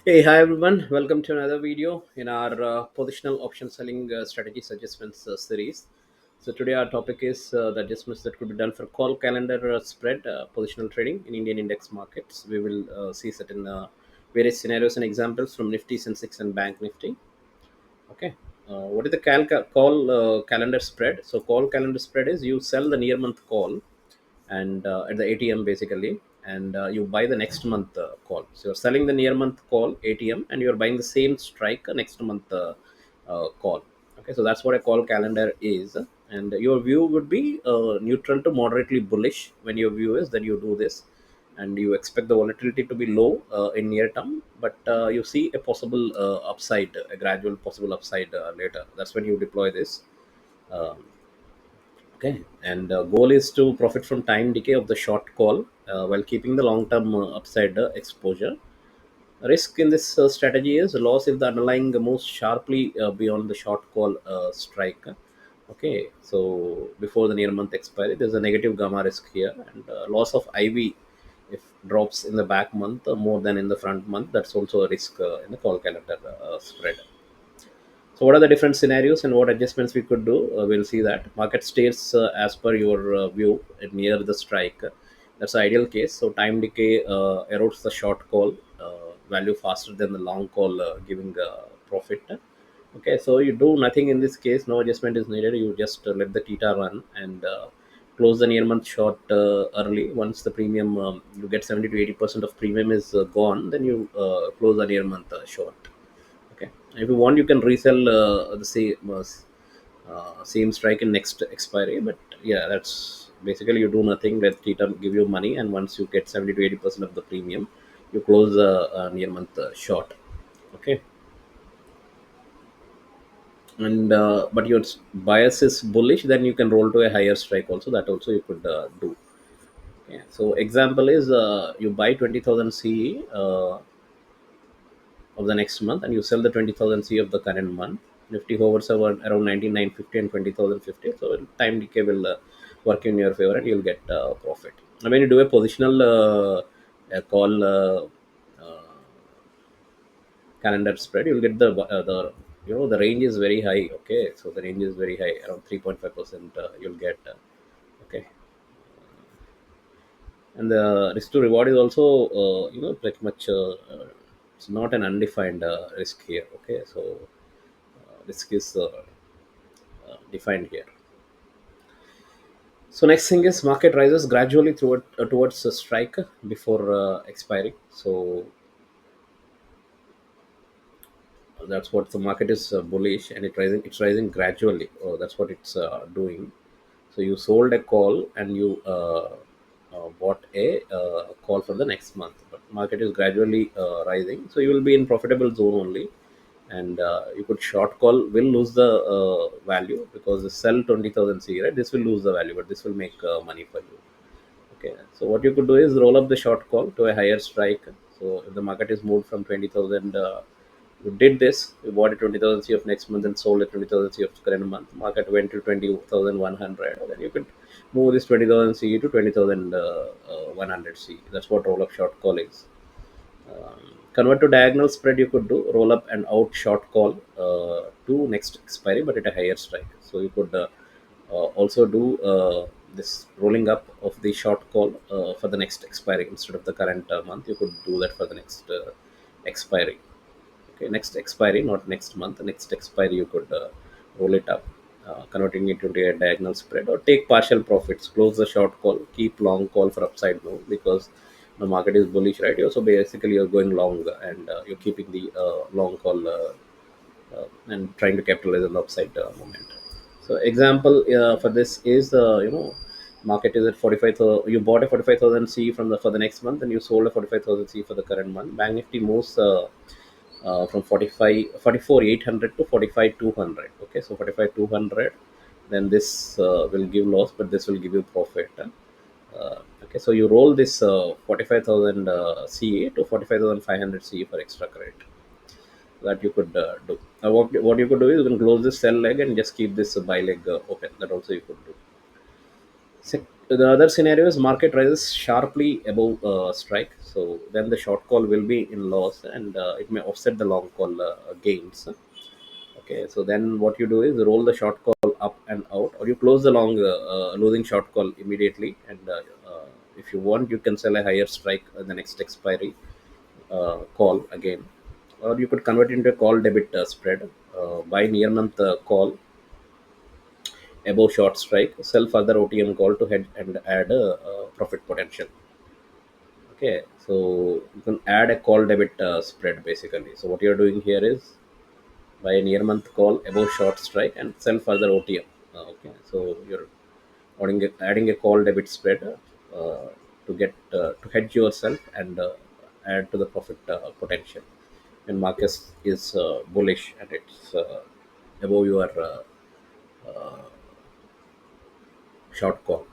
Hey, hi everyone. Welcome to another video in our positional option selling strategy adjustments series. So today our topic is the adjustments that could be done for call calendar spread positional trading in Indian index markets. We will see certain various scenarios and examples from Nifty, Sensex, and Bank Nifty. Okay. What is the call calendar spread? So call calendar spread is you sell the near month call and at the ATM basically, and you buy the next month call. So you're selling the near month call ATM, and you're buying the same strike next month call. Okay, so that's what a call calendar is, and your view would be neutral to moderately bullish. When your view is that you do this, and you expect the volatility to be low in near term, but you see a possible upside, a gradual possible upside later. That's when you deploy this. Um, Okay, and goal is to profit from time decay of the short call while keeping the long term upside exposure. Risk in this strategy is loss if the underlying moves sharply beyond the short call strike. Okay, so before the near month expiry, there's a negative gamma risk here, and loss of IV if drops in the back month more than in the front month. That's also a risk in the call calendar spread. So, what are the different scenarios and what adjustments we could do? We'll see that market stays as per your view near the strike. That's the ideal case. So, time decay erodes the short call value faster than the long call, giving profit. Okay, so you do nothing in this case. No adjustment is needed. You just let the theta run and close the near month short early. Once the premium you get 70 to 80% of premium is gone, then you close the near month short. Okay, if you want, you can resell the same strike in next expiry. But yeah, that's basically you do nothing. Let theta give you money, and once you get 70 to 80% of the premium, you close the near month short. Okay, and but your bias is bullish, then you can roll to a higher strike also. That also you could do. Okay, so example is you buy 20,000 CE. Of the next month, and you sell the 20,000 C of the current month. Nifty hovers around 9950 and 20,050. So time decay will work in your favor, and you'll get profit. And when you do a positional call calendar spread, you'll get the the range is very high. Okay, so the range is very high, around 3.5%. You'll get okay, and the risk to reward is also pretty much it's not an undefined risk here. Okay, so risk is defined here. So next thing is market rises gradually towards a strike before expiry. So that's what the market is bullish, and it's rising gradually. Oh, that's what it's doing. So you sold a call, and you bought a call for the next month, but market is gradually rising, so you will be in profitable zone only. And you could short call will lose the value because the sell 20,000 C, right? This will lose the value, but this will make money for you. Okay, so what you could do is roll up the short call to a higher strike. So if the market is moved from 20,000, you did this, you bought a 20,000 C of next month and sold a 20,000 C of current month. Market went to 20,100. Then you could move this 20,000 C to 20,100 C. That's what roll up short call is. Convert to diagonal spread, you could do roll up and out short call to next expiry, but at a higher strike. So you could also do this rolling up of the short call for the next expiry instead of the current month. You could do that for the next expiry. Okay, next expiry, not next month. Next expiry, you could roll it up, converting it into a diagonal spread, or take partial profits. Close the short call, keep long call for upside move because the market is bullish, right? So basically, you're going long, and you're keeping the long call and trying to capitalize on the upside moment. So example for this is market is at 45,000. You bought a 45,000 C from the for the next month, and you sold a 45,000 C for the current month. Bank Nifty moves from 44,800 to 45,200. Okay, so 45,200, then this will give loss, but this will give you profit. Okay, so you roll this 45,000 CA to 45,500 CA for extra credit. That you could do. What you could do is you can close this sell leg and just keep this buy leg open. That also you could do. The other scenario is market rises sharply above strike, so then the short call will be in loss, and it may offset the long call gains. Okay, so then what you do is roll the short call up and out, or you close the long losing short call immediately, and if you want, you can sell a higher strike the next expiry call again, or you could convert into a call debit spread, buy near month call above short strike, sell further OTM call to head and add profit potential. Okay, so you can add a call debit spread basically. So what you're doing here is buy a near month call above short strike and sell further OTM. Okay, so you're adding a call debit spread to get to hedge yourself and add to the profit potential when market is bullish and it's above your short call.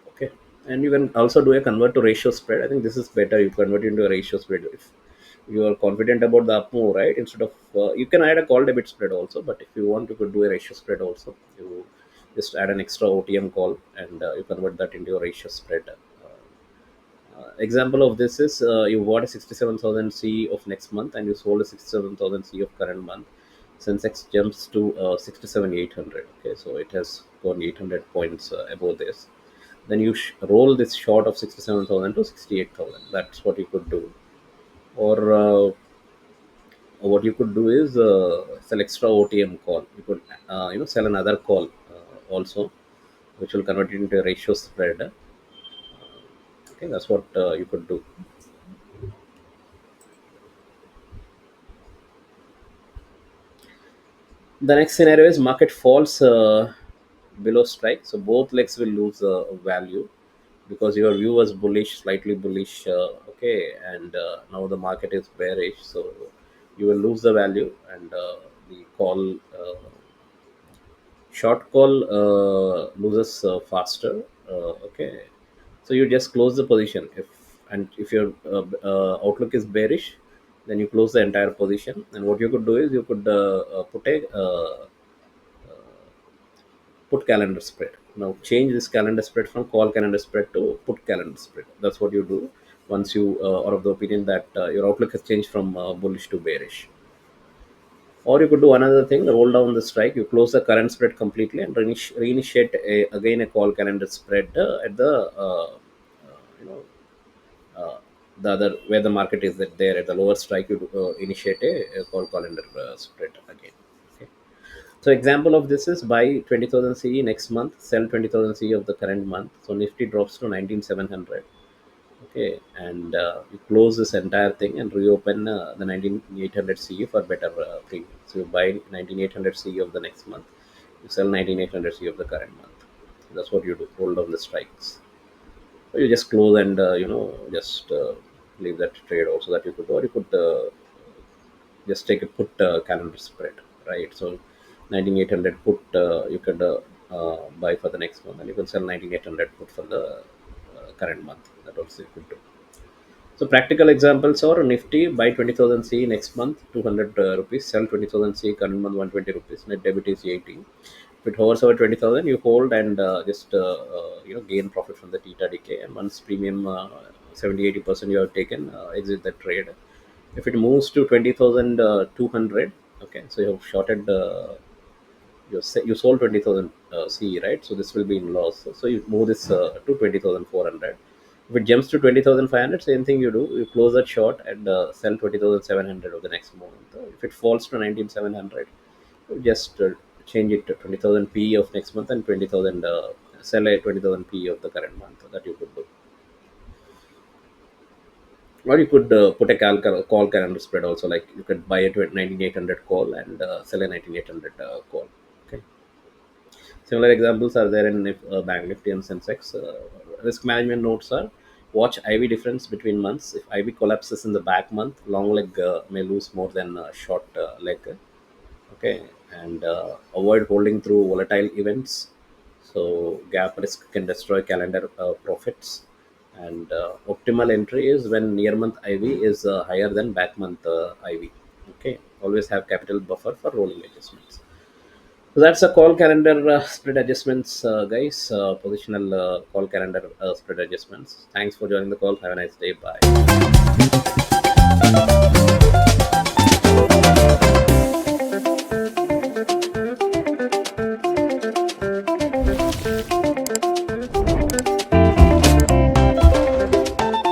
Okay, and you can also do a convert to ratio spread. I think this is better. You convert into a ratio spread if you are confident about the up move, right? Instead of you can add a call debit spread also, but if you want, you could do a ratio spread also. You just add an extra OTM call and you convert that into a ratio spread. Example of this is you bought a 67,000 C of next month and you sold a 67,000 C of current month. Sensex jumps to 67,800. Okay, so it has gone 800 points above this. Then you roll this short of 67,000 to 68,000. That's what you could do. Or what you could do is sell extra OTM call. You could sell another call also, which will convert it into a ratio spread. Okay, that's what you could do. The next scenario is market falls below strike, so both legs will lose value because your view was bullish, slightly bullish. Okay, and now the market is bearish, so you will lose the value, and the call short call loses faster. Okay, so you just close the position if your outlook is bearish, then you close the entire position. And what you could do is you could put a put calendar spread. Now change this calendar spread from call calendar spread to put calendar spread. That's what you do once you are of the opinion that your outlook has changed from bullish to bearish. Or you could do another thing: roll down the strike. You close the current spread completely and reinitiate again a call calendar spread at the you know uh, the other where the market is at there at the lower strike. You initiate a call calendar spread again. Okay. So example of this is buy 20,000 CE next month, sell 20,000 CE of the current month. So Nifty drops to 19,700. Okay, and you close this entire thing and reopen the 19,800 CE for better premium. So you buy 19,800 CE of the next month, you sell 19,800 CE of the current month. So that's what you do. Hold on the strikes. So you just close and just leave that trade also that you could do, or you could just take a put calendar spread, right? So 19,800 put you could buy for the next month, and you can sell 19,800 put for the current month. That also you could do. So practical examples are Nifty buy 20,000 C next month 200 rupees, sell 20,000 C current month 120 rupees, net debit is 80. If it hovers over 20,000, you hold and just gain profit from the theta decay, and once premium 70-80% you have taken, exit the trade. If it moves to 20,200, okay, so you have shorted you sold 20,000 CE, right? So this will be in loss. So you move this to 20,400. If it jumps to 20,500, same thing you do. You close that short and sell 20,700 of the next month. If it falls to 19,700, you just change it to 20,000 PE of next month and 20,000 sell a 20,000 PE of the current month. That you could do. Or you could put a call calendar spread also. Like you could buy a 19,800 call and sell a 19,800 call. Okay. Similar examples are there in Bank Nifty and Sensex. Risk management notes are: watch IV difference between months. If IV collapses in the back month, long leg may lose more than short leg. Okay, and avoid holding through volatile events. So gap risk can destroy calendar profits. And optimal entry is when near month IV is higher than back month IV. Okay, always have capital buffer for rolling adjustments. So that's a call calendar spread adjustments, guys. Positional call calendar spread adjustments. Thanks for joining the call. Have a nice day. Bye.